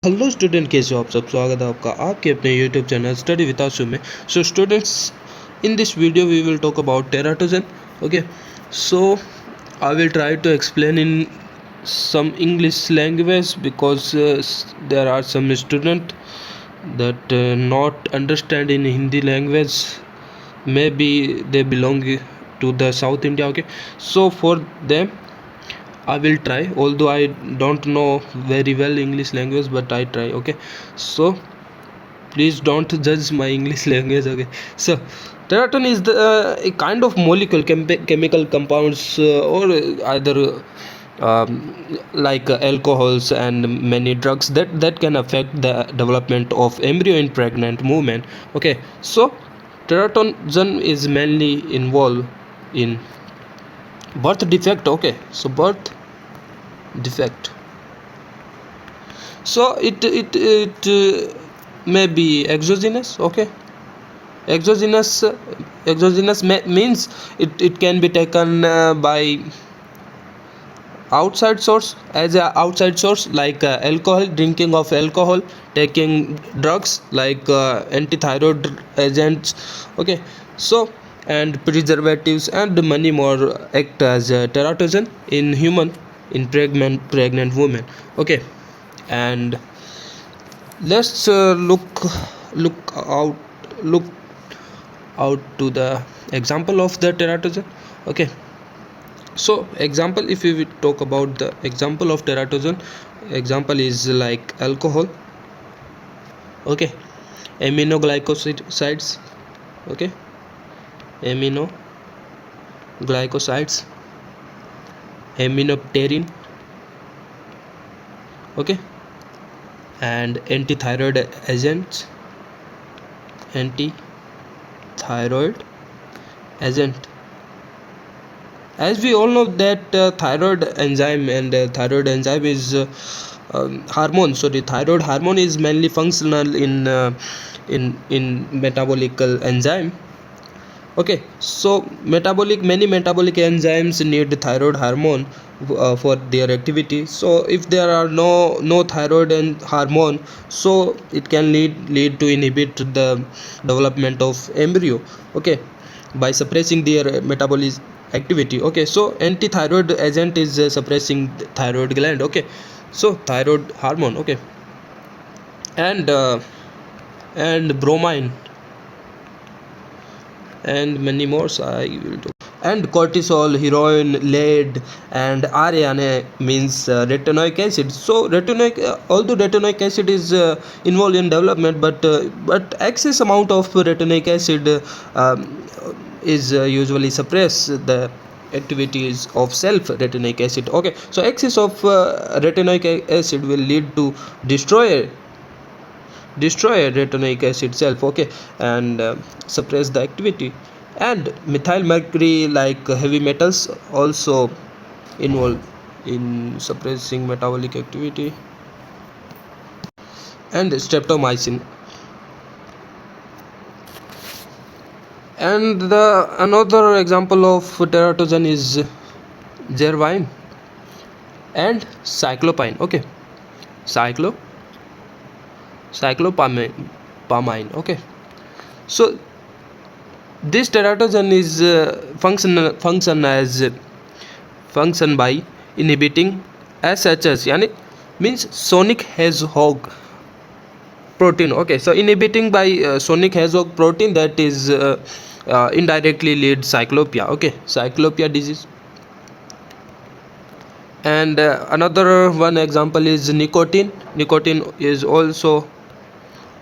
Hello student, कैसे हो आप सब। स्वागत है आपका आपके अपने YouTube channel study with Ashu में। So students, in this video we will talk about teratogen. Okay, so I will try to explain in some English language because there are some student that not understand in Hindi language. Maybe they belong to the South India. Okay, so for them I will try, although I don't know very well English language, but I try. Okay, so please don't judge my English language. Okay, so teratogen is a kind of molecule, chemical compounds, or either like alcohols and many drugs that can affect the development of embryo in pregnant women. Okay, so teratogen is mainly involved in birth defect. Okay, so birth defect, so it may be exogenous. Okay, exogenous means it can be taken by outside source, as a outside source, like alcohol, drinking of alcohol, taking drugs like antithyroid agents. Okay, so and preservatives and many more act as teratogen in human, in pregnant women. Okay, and let's look out to the example of the teratogen. Okay, so example, if we will talk about the example of teratogen, example is like alcohol. Okay, aminoglycosides. Okay, aminoglycosides, aminopterin. Okay, and antithyroid agents, antithyroid agent. As we all know that thyroid enzyme, and thyroid enzyme is hormone. So the thyroid hormone is mainly functional in metabolic enzyme. Okay, so many metabolic enzymes need thyroid hormone for their activity. So if there are no thyroid and hormone, so it can lead to inhibit the development of embryo. Okay, by suppressing their metabolic activity. Okay, so antithyroid agent is suppressing the thyroid gland. Okay, so thyroid hormone. Okay, and bromine and many more. So I will do. And cortisol, heroin, lead, and RNA means retinoic acid. So retinoic, although retinoic acid is involved in development, but excess amount of retinoic acid is usually suppress the activities of self retinoic acid. Okay, so excess of retinoic acid will lead to destroy retinoic acid self. Okay, and suppress the activity. And methyl mercury, like heavy metals, also involved in suppressing metabolic activity. And streptomycin. And the another example of teratogen is Jervine and cyclopine. Okay, cyclopamine. Okay, so this teratogen is function by inhibiting SHS, yani means sonic hedgehog protein. Okay, so inhibiting by sonic hedgehog protein, that is indirectly lead cyclopia. Okay, cyclopia disease. And another one example is nicotine. Nicotine is also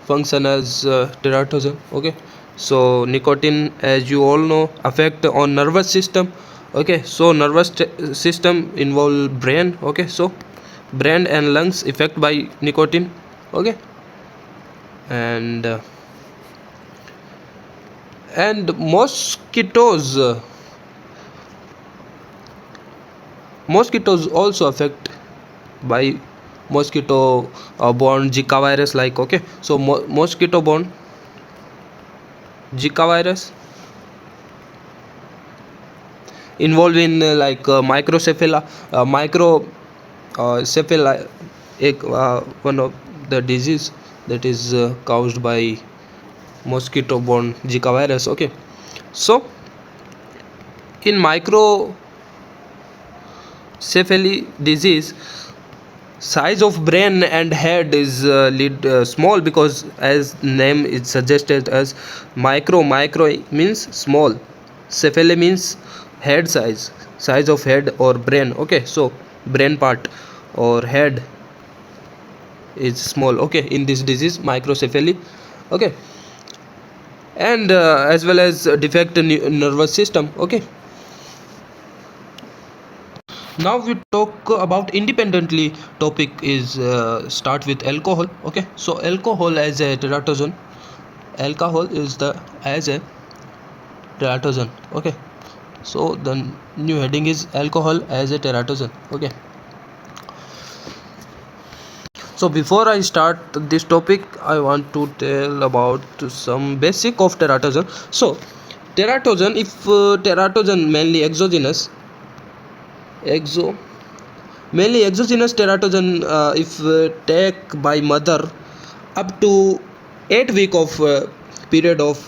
function as teratogen. Okay, so nicotine, as you all know, affect on nervous system. Okay, so nervous system involve brain. Okay, so brain and lungs affect by nicotine. Okay, and mosquitoes also affect by mosquito borne Zika virus, like. Okay, so mosquito borne Zika virus involved in like microcephala, one of the disease that is caused by mosquito borne Zika virus. Okay, so in microcephaly disease, size of brain and head is small, because as name is suggested as micro means small, cephaly means head size of head or brain. Okay, so brain part or head is small, okay, in this disease microcephaly. Okay, and as well as defect in nervous system. Okay, now we talk about independently topic is start with alcohol. Okay, so alcohol as a teratogen, alcohol is the as a teratogen. Okay, so the new heading is alcohol as a teratogen. Okay, so before I start this topic, I want to tell about some basic of teratogen. So teratogen, if teratogen mainly exogenous mainly exogenous teratogen, if take by mother up to 8 week of period of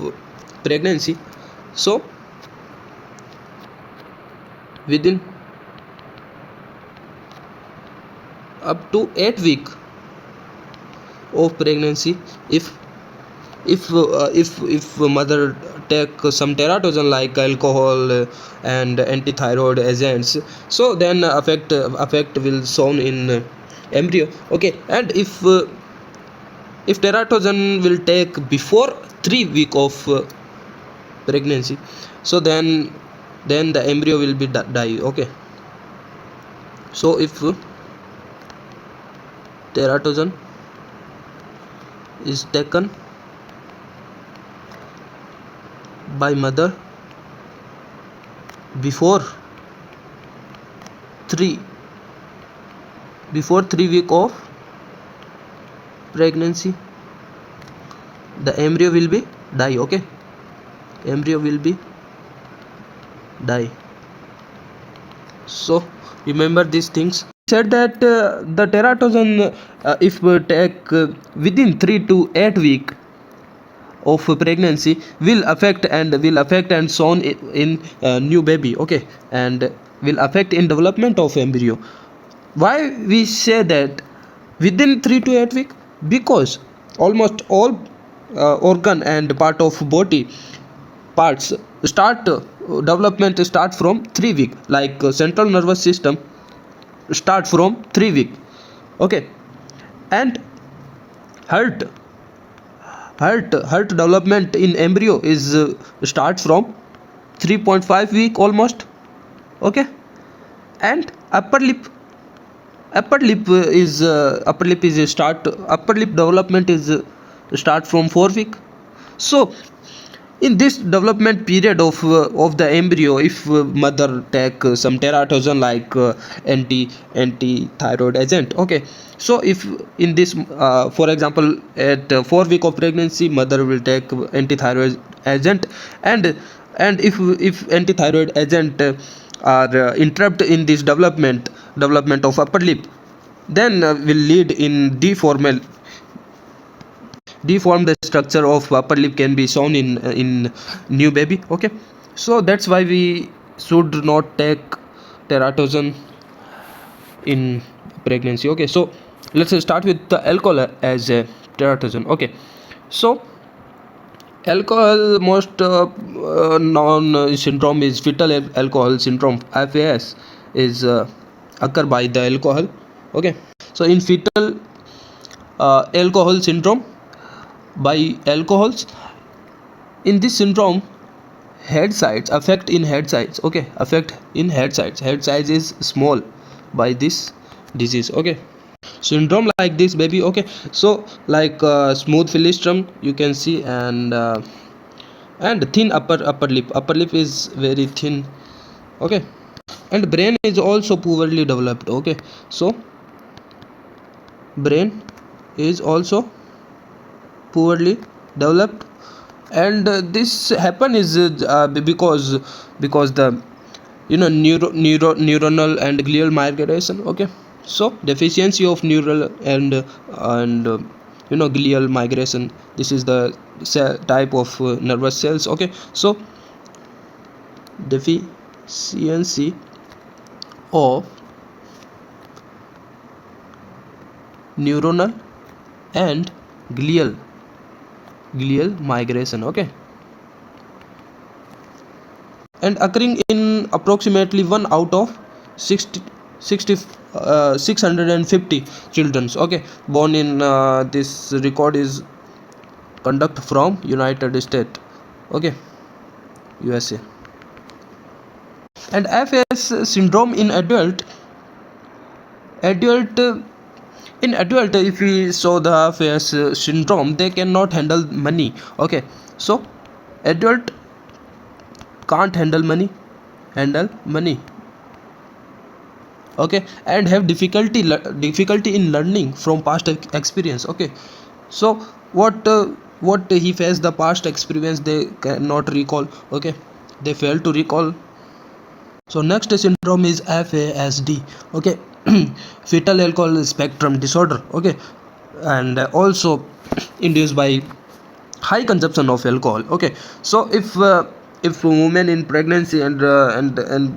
pregnancy, so within up to 8 week of pregnancy, if mother take some teratogen like alcohol and antithyroid agents, so then effect will shown in embryo. Okay, and if teratogen will take before 3 week of pregnancy, so then the embryo will be die. Okay, so if teratogen is taken by mother before 3 week of pregnancy, the embryo will be die. Okay, embryo will be die. So remember these things. Said that the teratogen if we take within 3 to 8 week of pregnancy will affect and shown in new baby. Okay, and will affect in development of embryo. Why we say that within 3 to 8 week? Because almost all organ and part of body parts start development start from 3 week, like central nervous system start from 3 week. Okay, and heart development in embryo is start from 3.5 week almost. Okay, and upper lip is upper lip development is start from 4 week. So in this development period of the embryo, if mother take some teratogen like anti thyroid agent. Okay, so if in this for example at 4 week of pregnancy, mother will take anti thyroid agent, and if anti thyroid agent are interrupt in this development of upper lip, then will lead in deform the structure of upper lip can be shown in new baby. Okay, so that's why we should not take teratogen in pregnancy. Okay, so let's start with the alcohol as a teratogen. Okay, so alcohol most known syndrome is fetal alcohol syndrome, FAS, is occur by the alcohol. Okay, so in fetal alcohol syndrome by alcohols, in this syndrome head size affect in head size. Okay, affect in head size is small by this disease. Okay, syndrome like this baby. Okay, so like smooth philistrum you can see, and thin upper lip is very thin. Okay, and brain is also poorly developed. Okay, so brain is also poorly developed, and this happen is because the neuronal and glial migration. Okay, So deficiency of neural and glial migration, this is the cell type of nervous cells. Okay, so deficiency of neuronal and glial migration. Okay, and occurring in approximately 1 out of 650 children. Okay, born in this record is conduct from United States. Okay, USA. And FS syndrome in adult in adult, if we saw the FS syndrome, they cannot handle money. Okay, so adult can't handle money. Okay, and have difficulty in learning from past experience. Okay, so what he faced the past experience, they cannot recall. Okay, they fail to recall. So next syndrome is FASD. Okay, fetal alcohol spectrum disorder. Okay, and also induced by high consumption of alcohol. Okay, so if a woman in pregnancy and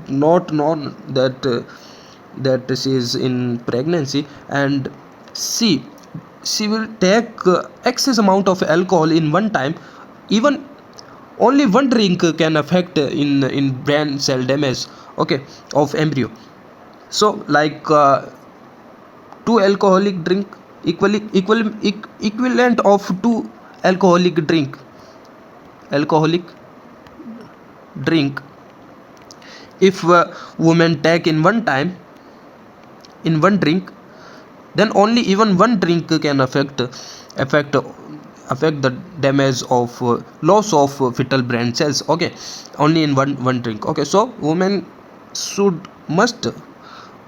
not known that she is in pregnancy, and she she will take excess amount of alcohol in one time, even only one drink can affect in brain cell damage. Okay, of embryo. So like two alcoholic drink equivalent of two alcoholic drink, if women take in one time in one drink, then only even one drink can affect affect the damage of loss of fetal brain cells. Okay, only in one drink. Okay, so women must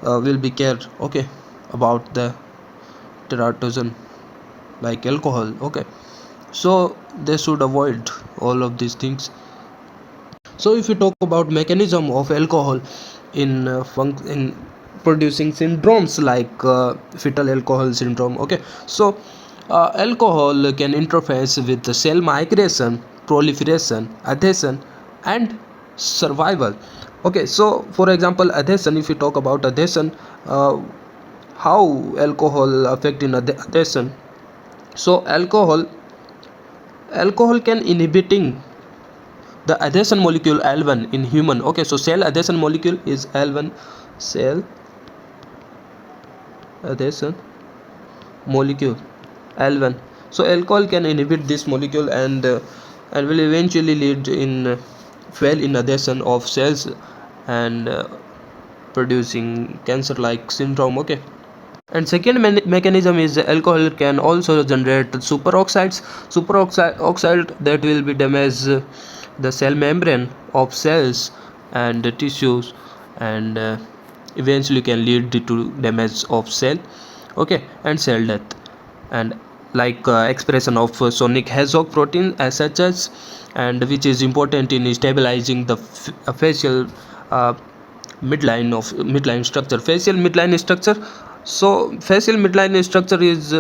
will be care. Okay, about the teratogen like alcohol. Okay, so they should avoid all of these things. So if you talk about mechanism of alcohol in producing syndromes like fetal alcohol syndrome. Okay, so alcohol can interface with the cell migration, proliferation, adhesion, and survival. Okay, so for example, adhesion, if you talk about adhesion, how alcohol affect in adhesion. So alcohol can inhibiting the adhesion molecule L1 in human. Okay, so cell adhesion molecule is L1, cell adhesion molecule L1. So alcohol can inhibit this molecule and will eventually lead in fail in adhesion of cells and producing cancer like syndrome. Okay, and second mechanism is alcohol can also generate superoxide oxide that will be damage the cell membrane of cells and tissues, and eventually can lead to damage of cell. Okay, and cell death, and like expression of sonic hedgehog protein as such as, and which is important in stabilizing the facial uh, midline structure, facial midline structure. So facial midline structure is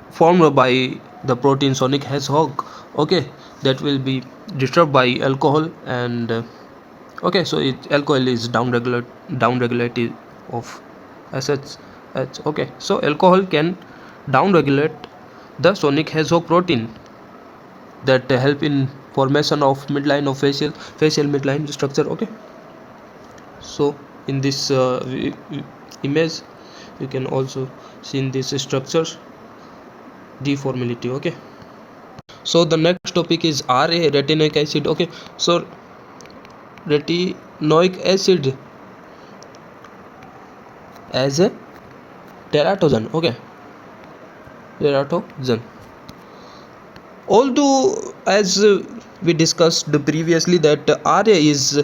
formed by the protein sonic hedgehog. Okay, that will be disturbed by alcohol, and okay, so alcohol is down regulated of assets. Okay, so alcohol can down regulate the sonic hedgehog protein that help in formation of midline of facial midline structure. Okay, so in this image you can also see in this structure deformability. Okay, so the next topic is retinoic acid. Okay, so retinoic acid as a teratogen. Okay, teratogen, although as we discussed previously that RA is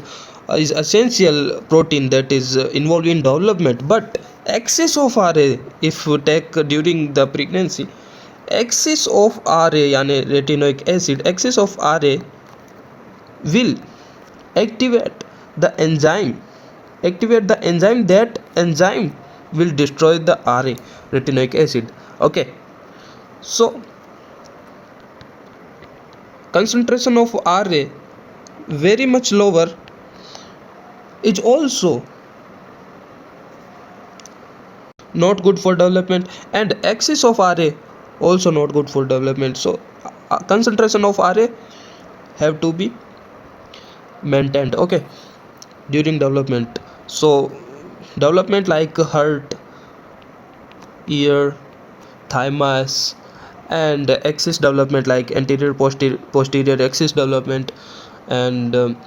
essential protein that is involved in development, but excess of RA, if we take during the pregnancy, excess of RA yani retinoic acid, excess of RA will activate the enzyme that enzyme will destroy the RA, retinoic acid. Okay, so concentration of RA very much lower is also not good for development, and excess of RA also not good for development. So concentration of RA have to be maintained, okay, during development. So development like heart, ear, thymus, and axis development like anterior posterior axis development, and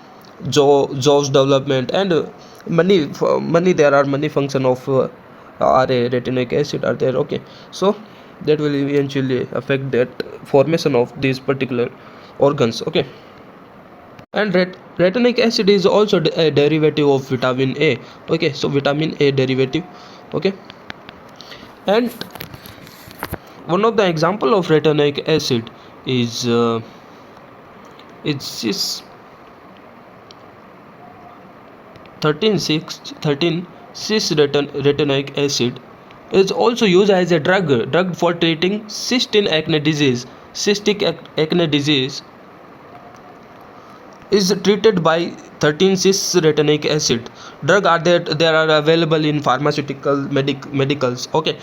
jaws development, and many there are many function of RA, retinoic acid are there, okay. So that will eventually affect that formation of these particular organs, okay. And retinoic acid is also a derivative of vitamin A, okay. So vitamin A derivative, okay. And one of the example of retinoic acid is it's this 13 cis retinoic acid is also used as a drug for treating cystic acne disease. Cystic acne disease is treated by 13 cis retinoic acid. Drug are there are available in pharmaceutical medicals, okay.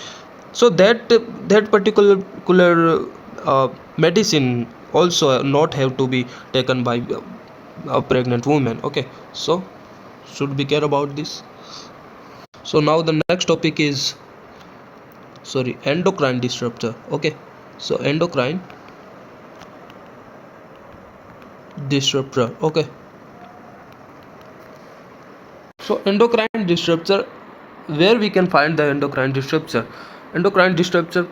So that particular medicine also not have to be taken by a pregnant woman, okay. So should be care about this. So now the next topic is endocrine disruptor, okay. So endocrine disruptor, okay. So endocrine disruptor, where we can find the endocrine disruptor? Endocrine disruptor,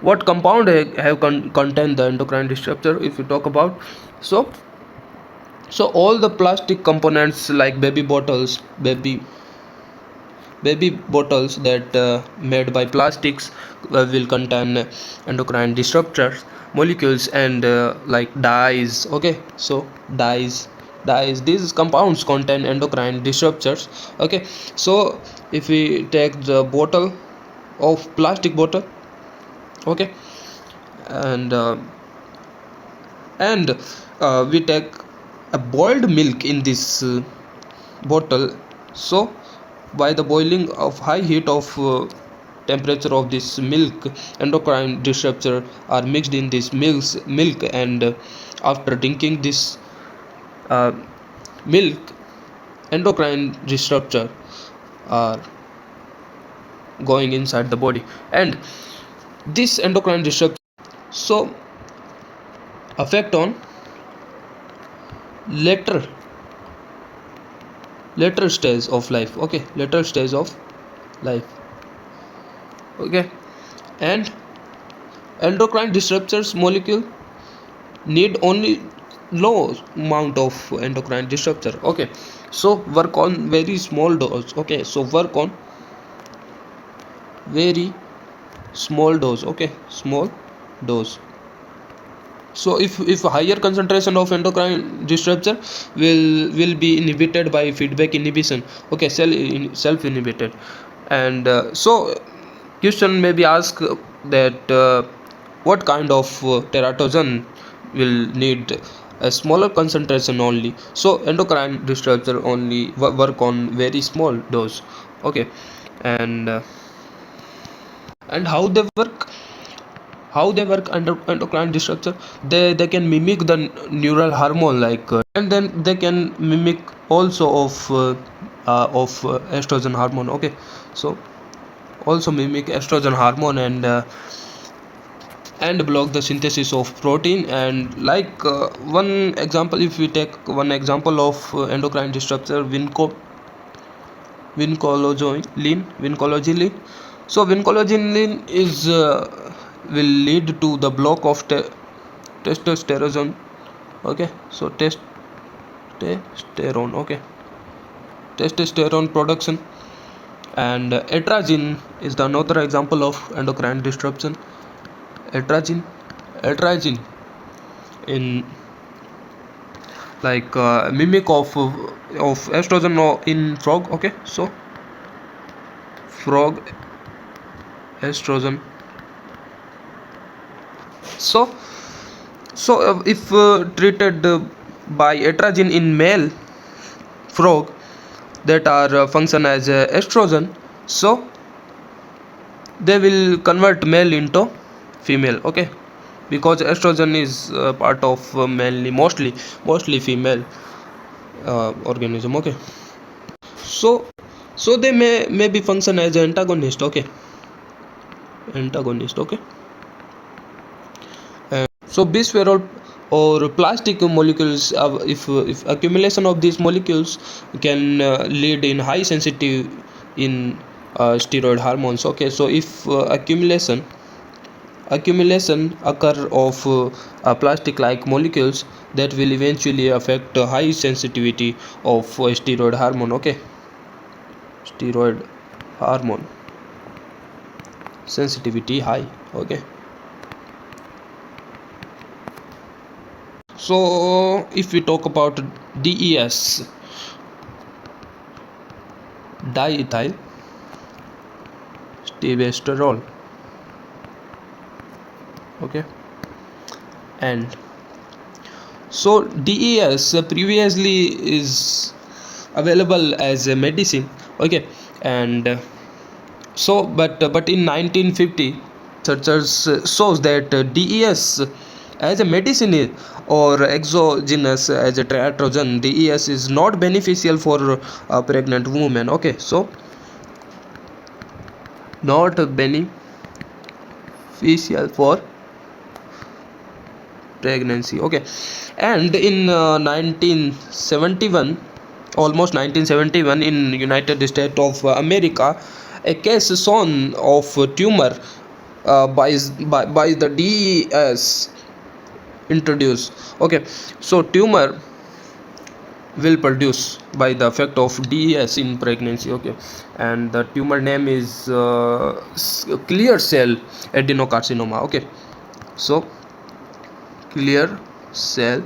what compound have contain the endocrine disruptor? If you talk about, so all the plastic components like baby bottles that made by plastics will contain endocrine disruptors molecules, and like dyes, okay. So dyes, these compounds contain endocrine disruptors, okay. So if we take the bottle of plastic bottle, okay, and we take a boiled milk in this bottle. So by the boiling of high heat of temperature of this milk, endocrine disruptor are mixed in this milk, and after drinking this uh, milk, endocrine disruptor are going inside the body, and this endocrine disruptor so affect on later stage of life, okay, later stage of life, okay. And endocrine disruptors molecule need only low amount of endocrine disruptor, okay. So work on very small dose, okay. So work on very small dose, okay, small dose. So if higher concentration of endocrine disruptor will be inhibited by feedback inhibition, okay, self inhibited. And so question may be asked that what kind of teratogen will need a smaller concentration only? So endocrine disruptor only work on very small dose, okay. And how they work? Under endocrine disruptor, they can mimic the neural hormone like and then they can mimic also of estrogen hormone, okay. So also mimic estrogen hormone, and block the synthesis of protein. And like one example, if we take one example of endocrine disruptor, vincologin. So vincologin is will lead to the block of testosterone, okay. So testosterone, okay, testosterone production. And atrazin is the another example of endocrine disruption. atrazin in like mimic of estrogen in frog, okay. So frog estrogen. So if treated by atrazin in male frog that are function as estrogen, so they will convert male into female, okay, because estrogen is part of mainly mostly female organism, okay. So they may be function as antagonist, okay, antagonist, okay. So bisphenol or plastic molecules, if accumulation of these molecules can lead in high sensitive in steroid hormones, okay. So if accumulation occur of plastic like molecules, that will eventually affect high sensitivity of steroid hormone, okay. Steroid hormone sensitivity high, okay. So if we talk about DES, diethyl stevesterol, okay, and so DES previously is available as a medicine, okay, and but in 1950 researchers shows that DES as a medicine or exogenous as a teratogen, DES is not beneficial for pregnant women, okay. So not beneficial for pregnancy, okay. And in 1971, almost 1971, in United States of America, a case shown of tumor by the DES introduced, okay. So tumor will produce by the effect of DES in pregnancy, okay, and the tumor name is clear cell adenocarcinoma, okay. So clear cell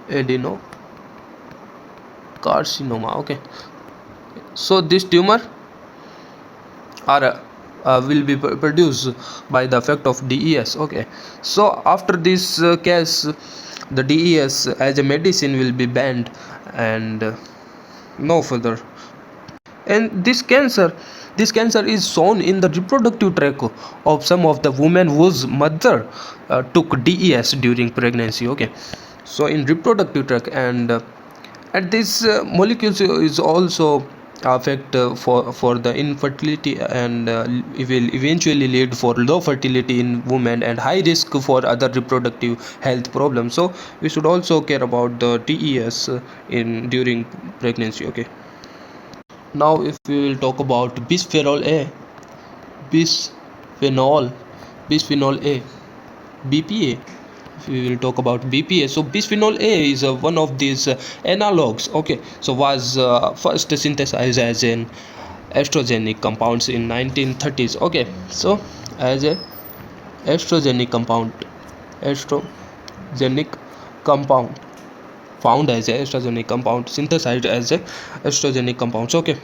adenocarcinoma, okay. So this tumor are will be produced by the effect of DES, okay. So after this case, the DES as a medicine will be banned, and no further. And this cancer is shown in the reproductive tract of some of the women whose mother took DES during pregnancy, okay. So in reproductive tract, and this molecules is also affect for the infertility, and it will eventually lead for low fertility in women and high risk for other reproductive health problems. So we should also care about the DES in during pregnancy, okay. Now if we will talk about bisphenol bisphenol A, BPA. If we will talk about BPA, so bisphenol A is one of these analogs, okay. So was first synthesized as an estrogenic compounds in 1930s, okay. So as a estrogenic compound found as a estrogenic compound, synthesized as a estrogenic compounds, okay.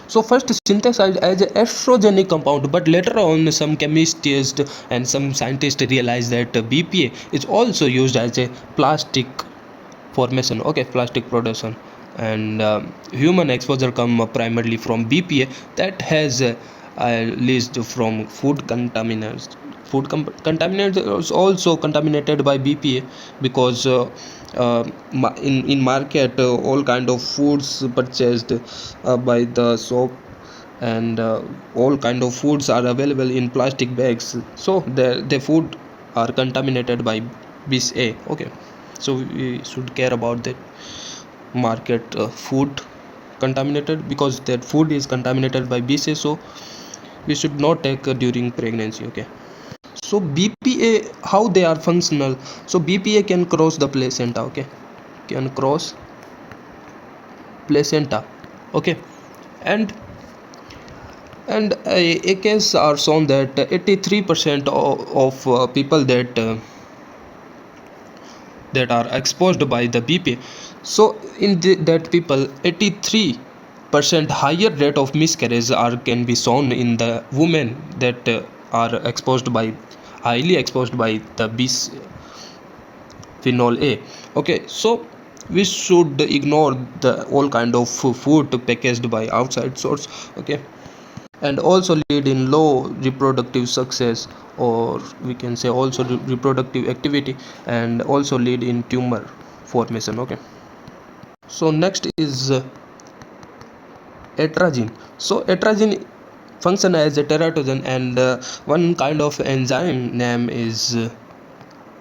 So first synthesized as a estrogenic compound, but later on some chemists and some scientists realized that BPA is also used as a plastic formation, okay, plastic production, and human exposure come primarily from BPA that has leased from food contaminants. Contaminants is also contaminated by BPA, because in market all kind of foods purchased by the shop, and all kind of foods are available in plastic bags, so the food are contaminated by bis A, okay. So we should care about that market food contaminated, because that food is contaminated by bis A, so we should not take during pregnancy, okay. So BPA, how they are functional? So BPA can cross the placenta, okay, can cross placenta, okay. and a case are shown that 83% of people that are exposed by the BPA, so in that people 83 percent higher rate of miscarriage can be shown in the women that are highly exposed by the bisphenol A. Okay, so we should ignore the all kind of food packaged by outside source. Okay, and also lead in low reproductive success, or we can say also reproductive activity, and also lead in tumor formation. Okay, so next is atrazin. So atrazin function as a teratogen, and one kind of enzyme name is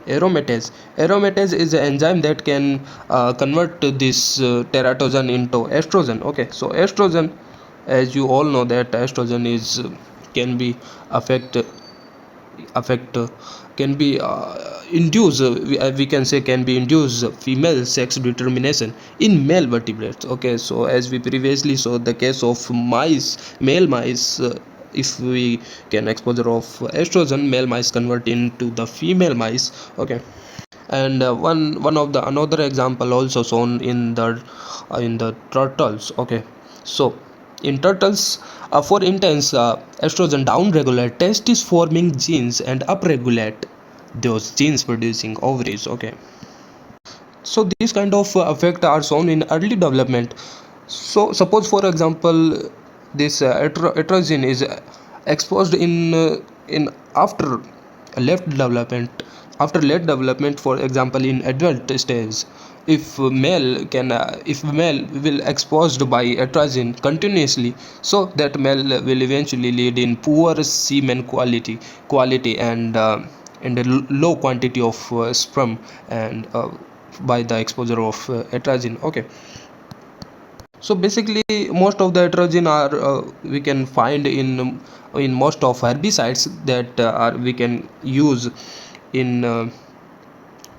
aromatase. Aromatase is an enzyme that can convert this teratogen into estrogen. Okay, so estrogen, as you all know, that estrogen is can be affect can be induce we can say can be induce female sex determination in male vertebrates. Okay, so as we previously saw the case of male mice, if we can exposure of estrogen, male mice convert into the female mice. Okay, and one of the another example also shown in the turtles. Okay, so in turtles, for instance, estrogen downregulate testis forming genes and upregulate those genes producing ovaries. Okay, so these kind of effect are shown in early development. So suppose for example this atrazin is exposed in after late development, for example in adult stage. If male will exposed by atrazin continuously, so that male will eventually lead in poor semen quality and a low quantity of sperm, and by the exposure of atrazin. Okay, so basically most of the atrazin are we can find in most of herbicides that are we can use in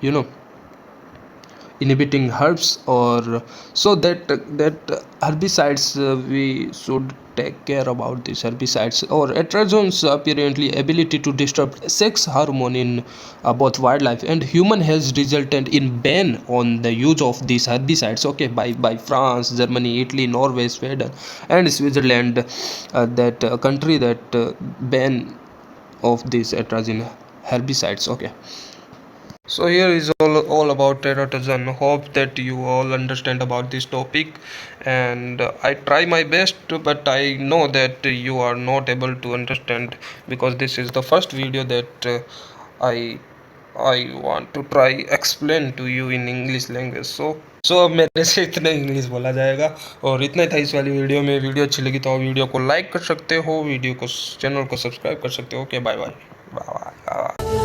you know inhibiting herbs, or so that herbicides we should take care about these herbicides. Or atrazins apparently ability to disrupt sex hormone in both wildlife and human has resulted in ban on the use of these herbicides. Okay, by France, Germany, Italy, Norway, Sweden and Switzerland, that country that ban of these atrazin herbicides. Okay, so here is all about teratogen. Hope that you all understand about this topic, and I try my best, but I know that you are not able to understand because this is the first video that I I want to try explain to you in English language. So अब मेरे से इतना English बोला जाएगा, और इतना ही था इस वाली वीडियो में. वीडियो अच्छी लगी तो आप वीडियो को लाइक कर सकते हो, वीडियो को चैनल को सब्सक्राइब कर सकते हो. Okay, bye bye bye bye.